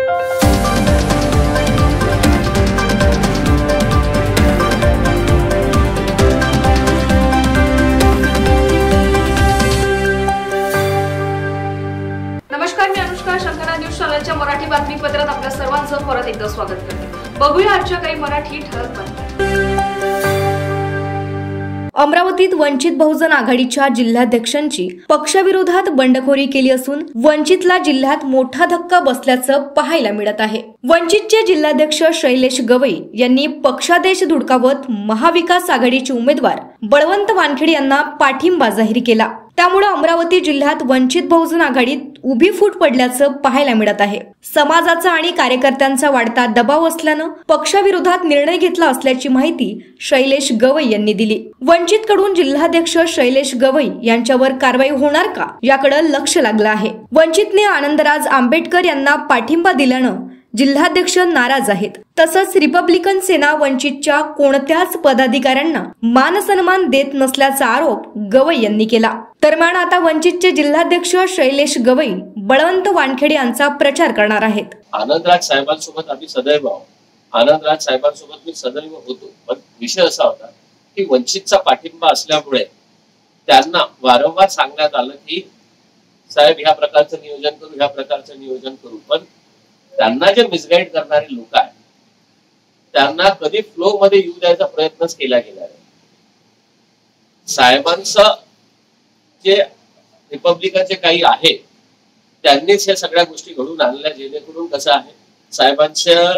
नमस्कार, मी अनुष्का. शंकरा न्यूज चॅनलच्या मराठी बातमीपत्रात आपल्या सर्वांचं परत एकदा स्वागत करते. बघूया आजच्या काही मराठी ठळक बातम्या. अमरावतीत वंचित बहुजन आघाडीच्या जिल्हाध्यक्षांची पक्षविरोधात बंडखोरी केली असून वंचितला जिल्ह्यात मोठा धक्का बसल्याचं पाहायला मिळत आहे. वंचितचे जिल्हाध्यक्ष शैलेश गवई यांनी पक्षादेश धुडकावत महाविकास आघाडीचे उमेदवार बळवंत वानखेडे यांना पाठिंबा जाहीर केला. त्यामुळे अमरावती जिल्ह्यात वंचित बहुजन आघाडीत उभी फूट पडल्याचं पाहायला मिळत आहे. समाजाचा आणि कार्यकर्त्यांचा वाढता दबाव असल्यानं पक्षाविरोधात निर्णय घेतला असल्याची माहिती शैलेश गवई यांनी दिली. वंचितकडून जिल्हाध्यक्ष शैलेश गवई यांच्यावर कारवाई होणार का याकडे लक्ष लागलं आहे. वंचितने आनंदराज आंबेडकर यांना पाठिंबा दिल्यानं जिल्हाध्यक्ष नाराज आहेत. तसंच रिपब्लिकन सेना वंचितच्या कोणत्याच पदाधिकाऱ्यांना मान सन्मान देत नसल्याचा आरोप गवई यांनी केला. दरम्यान आता वंचितचे जिल्हाध्यक्ष शैलेश गवई बळवंत वानखेडे यांचा प्रचार करणार आहेत. आनंदराज साहेबांसोबत आम्ही सदैव आहोत. आनंदराज साहेबांसोबत मी सदैव होतो. पण विषय असा होता की वंचितचा पाठिंबा असल्यामुळे त्यांना वारंवार सांगण्यात आलं की साहेब ह्या प्रकारचं नियोजन करू, ह्या प्रकारचं नियोजन करू. पण त्यांना जे मिसगाईड करणारे लोक आहेत त्यांना कधी फ्लो मध्ये येऊ द्यायचा प्रयत्नच केला गेला आहे. साहेबांचं जे रिपब्लिकनचे काही आहे त्यांनीच या सगळ्या गोष्टी घडून आणल्या, जेणेकरून कसं आहे साहेबांच्या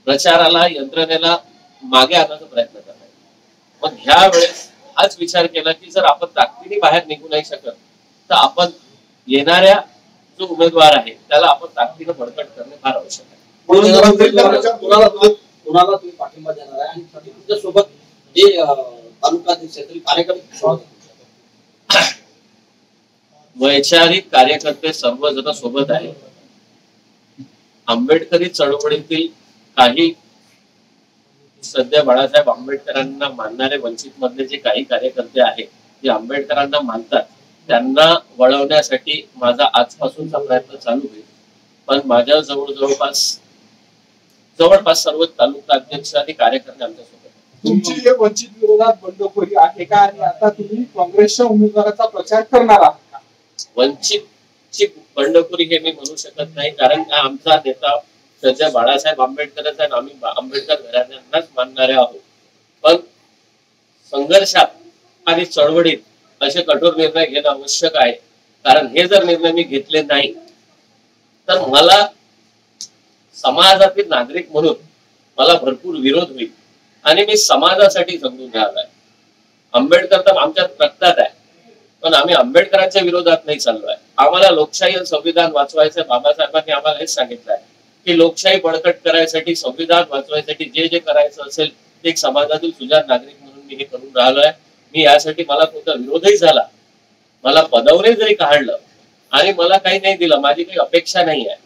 प्रचाराला, यंत्रणेला मागे आणण्याचा प्रयत्न करणार. पण ह्या वेळेस हाच विचार केला की जर आपण ताकदीने बाहेर निघू नाही शकत तर आपण येणाऱ्या जो उमेदवार आहे त्याला आपण ताकदीने बळकट करणे फार आवश्यक आहे. कोणाला तुम्ही पाठिंबा देणार आहे आणि तुमच्या सोबत जे तालुका क्षेत्रीय कार्यकर्ते वैचारिक कार्यकर्ते सर्वजण सोबत आहेत. आंबेडकरी चळवळीतील काही सध्या बाळासाहेब आंबेडकरांना मानणारे वंचित मधले जे काही कार्यकर्ते आहेत जे आंबेडकरांना मानतात त्यांना वळवण्यासाठी माझा आजपासूनचा प्रयत्न चालू आहे. पण माझ्या जवळपास सर्व तालुका अध्यक्ष आणि कार्यकर्ते आमच्यासोबत. तुमची हे वंचित विरोधात बंडखोरी आहे का आणि आता तुम्ही काँग्रेसच्या उमेदवाराचा प्रचार करणार आहात का? वंचितची बंडखोरी हे मी म्हणू शकत नाही, कारण आमचा नेता सध्या बाळासाहेब आंबेडकरच आहे. आम्ही आंबेडकर घराण्यांनाच मानणारे आहोत. पण संघर्षात आणि चळवळीत असे कठोर निर्णय घेणं आवश्यक आहे. कारण हे जर निर्णय मी घेतले नाही तर मला समाजातील नागरिक म्हणून मला भरपूर विरोध होईल आणि मी समाजासाठी समजून घ्यायला आहे. आंबेडकर तर आमच्यात रक्तात आहे, पण आम्ही आंबेडकरांच्या विरोधात नाही चाललोय. आम्हाला लोकशाही आणि संविधान वाचवायचं. बाबासाहेबांनी आम्हाला हेच सांगितलं आहे की लोकशाही बळकट करायसाठी, संविधान वाचवायसाठी जे जे करायचं असेल ते एक समाजातील सुजाण नागरिक म्हणून मी हे करून राहिलोय. मी यासाठी मला कोणता विरोधही झाला, मला पदावरही जरी काढलं आणि मला काही नाही दिलं, माझी काही अपेक्षा नाही आहे.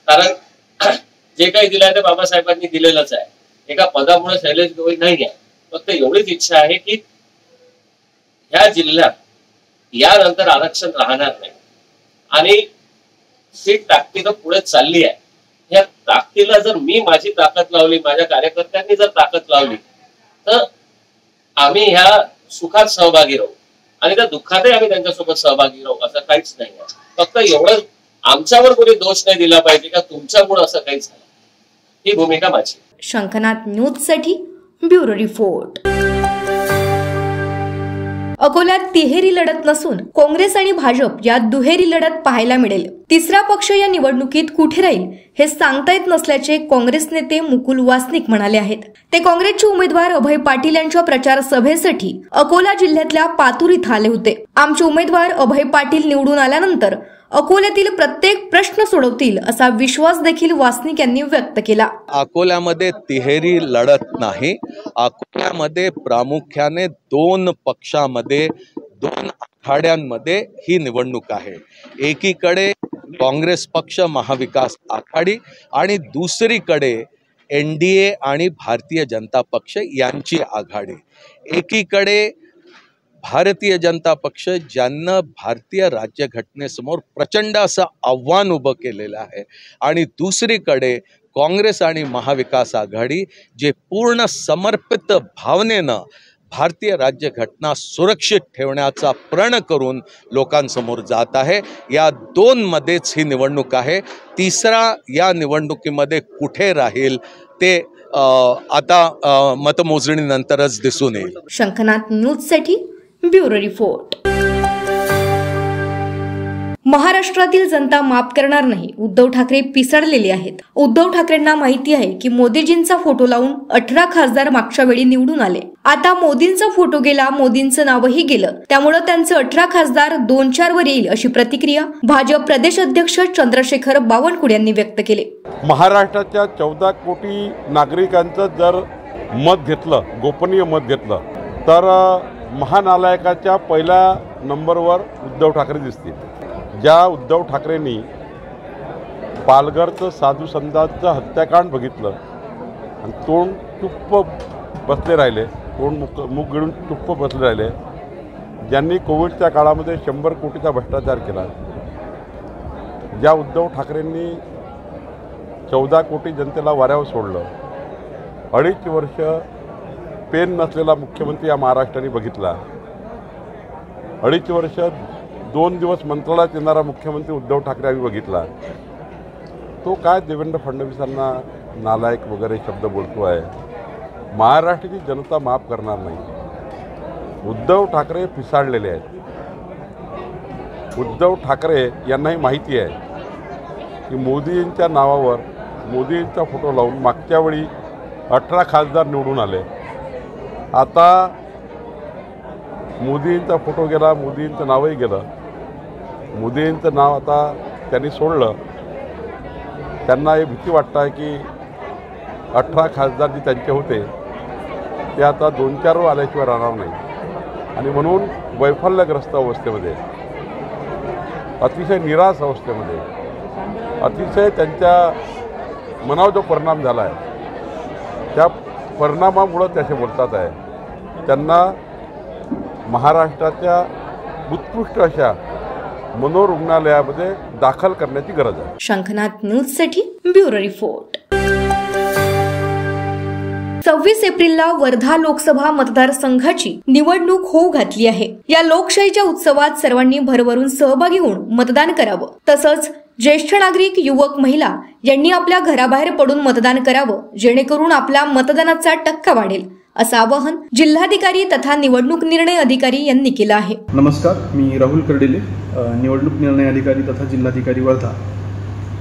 कारण जे काही दिलंय ते बाबासाहेबांनी दिलेलंच आहे. एका पदामुळे शैलेश गवई नाही आहे. फक्त एवढीच इच्छा आहे की ह्या जिल्ह्यात यानंतर आरक्षण राहणार नाही आणि सीट ताकदीनं पुढे चालली आहे. ह्या ताकदीला जर मी माझी ताकद लावली, माझ्या कार्यकर्त्यांनी जर ताकद लावली तर आम्ही ह्या सुखात सहभागी राहू आणि त्या दुःखातही आम्ही त्यांच्यासोबत सहभागी राहू. असं काहीच नाही आहे. फक्त एवढं आमच्यावर कोणी दोष नाही दिला पाहिजे का तुमच्यामुळे असं काही झालं, ही भूमिका माझी. शंखनाथ न्यूज साठी ब्युरो रिपोर्ट. अकोल्यात तिहेरी लढत नसून काँग्रेस आणि भाजप यात दुहेरी लढत पाहायला मिळेल. तिसरा पक्ष या निवडणुकीत कुठे राहील हे सांगता येत नसल्याचे काँग्रेस नेते मुकुल वासनिक म्हणाले आहेत. ते काँग्रेसचे उमेदवार अभय पाटील यांच्या प्रचार सभेसाठी अकोला जिल्ह्यातल्या पातूर इथं आले होते. आमचे उमेदवार अभय पाटील निवडून आल्यानंतर अकोल्यातील प्रत्येक प्रश्न सोडवतील असा विश्वास देखील वासनिक यांनी व्यक्त केला. अकोल्यामध्ये तिहेरी लढत नाही. अकोल्यामध्ये प्रामुख्याने दोन पक्षामध्ये, दोन आघाड्यांमध्ये ही निवडणूक आहे. एकीकडे काँग्रेस पक्ष, महाविकास आघाडी आणि दुसरीकडे NDA आणि भारतीय जनता पक्ष यांची आघाडी. एकीकडे भारतीय जनता पक्ष ज्यांना भारतीय राज्यघटनेसमोर प्रचंड असं आव्हान उभं केलेलं आहे, आणि दुसरीकडे काँग्रेस आणि महाविकास आघाडी जे पूर्ण समर्पित भावनेनं भारतीय राज्यघटना सुरक्षित ठेवण्याचा प्रण करून लोकांसमोर जात आहे. या दोनमध्येच ही निवडणूक आहे. तिसरा या निवडणुकीमध्ये कुठे राहील ते आता मतमोजणीनंतरच दिसून येईल. शंखनाथ न्यूजसाठी ब्युरो रिपोर्ट. महाराष्ट्रातील जनता माफ करणार नाही. उद्धव ठाकरे पिसडलेले आहेत. उद्धव ठाकरेंना माहिती आहे की मोदीजींचा फोटो लावून 18 खासदार मागच्या वेळी निवडून आले. आता मोदींचा फोटो गेला, मोदींचं नावही गेलं, त्यामुळे त्यांचं 18 खासदार 2-4 वर येईल अशी प्रतिक्रिया भाजप प्रदेश अध्यक्ष चंद्रशेखर बावनकुळे यांनी व्यक्त केली. महाराष्ट्राच्या 14 कोटी नागरिकांचं जर मत घेतलं, गोपनीय मत घेतलं, तर महानालायकाच्या पहिल्या नंबरवर उद्धव ठाकरे दिसतील. ज्या उद्धव ठाकरेंनी पालघरचं साधू संतांचं हत्याकांड बघितलं आणि तोंड चुप्प बसले राहिले, मुख गिळून चुप्प बसले राहिले, ज्यांनी कोविडच्या काळामध्ये 100 कोटीचा भ्रष्टाचार केला, ज्या उद्धव ठाकरेंनी 14 कोटी जनतेला वाऱ्यावर सोडलं, 2.5 वर्ष पेन नसलेला मुख्यमंत्री या महाराष्ट्राने बघितला, 2.5 वर्ष 2 दिवस मंत्रालयात येणारा मुख्यमंत्री उद्धव ठाकरे यांनी बघितला, तो काय देवेंद्र फडणवीसांना नालायक वगैरे शब्द बोलतो आहे. महाराष्ट्राची जनता माफ करणार नाही. उद्धव ठाकरे पिसाळलेले आहेत. उद्धव ठाकरे यांनाही माहिती आहे की मोदींच्या नावावर मोदींचा फोटो लावून मागच्या वेळी 18 खासदार निवडून आले. आता मोदींचा फोटो गेला, मोदींचं नावही गेलं, मोदींचं नाव आता त्यांनी सोडलं. त्यांना हे भीती वाटतं आहे की 18 खासदार जे त्यांचे होते ते आता 2-4 वर आल्याशिवाय राहणार नाही, आणि म्हणून वैफल्यग्रस्त अवस्थेमध्ये, अतिशय निराश अवस्थेमध्ये, अतिशय त्यांच्या मनावर जो परिणाम झाला आहे त्या परिणामामुळं ते असे बोलतात आहे. त्यांना महाराष्ट्राच्या उत्कृष्ट अशा मनोरुग्णालयामध्ये दाखल करण्याची गरज आहे. शंखनाथ न्यूजसाठी ब्युरो रिपोर्ट. 26 एप्रिलला वर्धा लोकसभा मतदारसंघाची निवडणूक होऊ घातली आहे. या लोकशाहीच्या उत्सवात सर्वांनी भरभरून सहभागी होऊन मतदान करावं. तसंच ज्येष्ठ नागरिक, युवक, महिला यांनी आपल्या घराबाहेर पडून मतदान करावं, जेणेकरून आपला मतदानाचा टक्का वाढेल, असं आवाहन जिल्हाधिकारी तथा निवडणूक निर्णय अधिकारी यांनी केलं आहे. नमस्कार, मी राहुल कर्डिले, निवडणूक निर्णय अधिकारी तथा जिल्हाधिकारी वर्धा.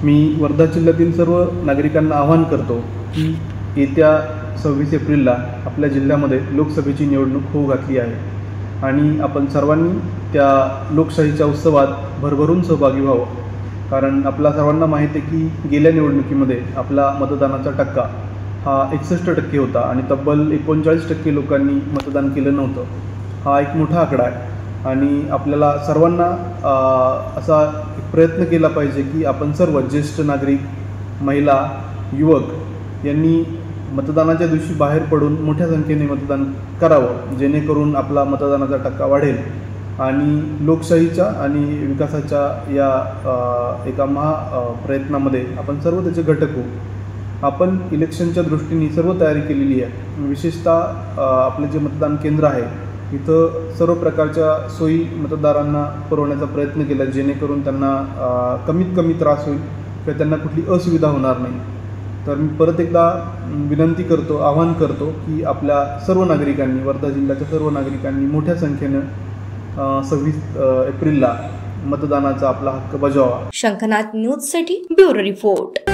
मी वर्धा जिल्ह्यातील सर्व नागरिकांना आवाहन करतो की येत्या 26 एप्रिलला आपल्या जिल्ह्यामध्ये लोकसभेची निवडणूक होऊ घातली आहे आणि आपण सर्वांनी त्या लोकशाहीच्या उत्सवात भरभरून सहभागी व्हावं. कारण आपल्या सर्वांना माहिती आहे की गेल्या निवडणुकीमध्ये आपला मतदानाचा टक्का हा 61% होता आणि तब्बल 39% लोकांनी मतदान केलं नव्हतं. हा एक मोठा आकडा आहे आणि आपल्याला सर्वांना असा प्रयत्न केला पाहिजे की आपण सर्व ज्येष्ठ नागरिक, महिला, युवक यांनी मतदानाच्या दिवशी बाहेर पडून मोठ्या संख्येने मतदान करावं, जेणेकरून आपला मतदानाचा टक्का वाढेल आणि लोकशाहीच्या आणि विकासाच्या या एका प्रयत्नामध्ये आपण सर्व त्याचे घटक होऊ. आपण इलेक्शनच्या दृष्टीने सर्व तयारी केलेली आहे. विशेषतः आपले जे मतदान केंद्र आहे इथं सर्व प्रकारच्या सोयी मतदारांना पुरवण्याचा प्रयत्न केला, जेणेकरून त्यांना कमीत कमी त्रास होईल किंवा त्यांना कुठली असुविधा होणार नाही. तर मी परत एकदा विनंती करतो, आवाहन करतो की आपल्या सर्व नागरिकांनी, वर्धा जिल्ह्याच्या सर्व नागरिकांनी मोठ्या संख्येनं 26 एप्रिलला मतदानाचा आपला हक्क बजावावा. शंखनाथ न्यूजसाठी ब्युरो रिपोर्ट.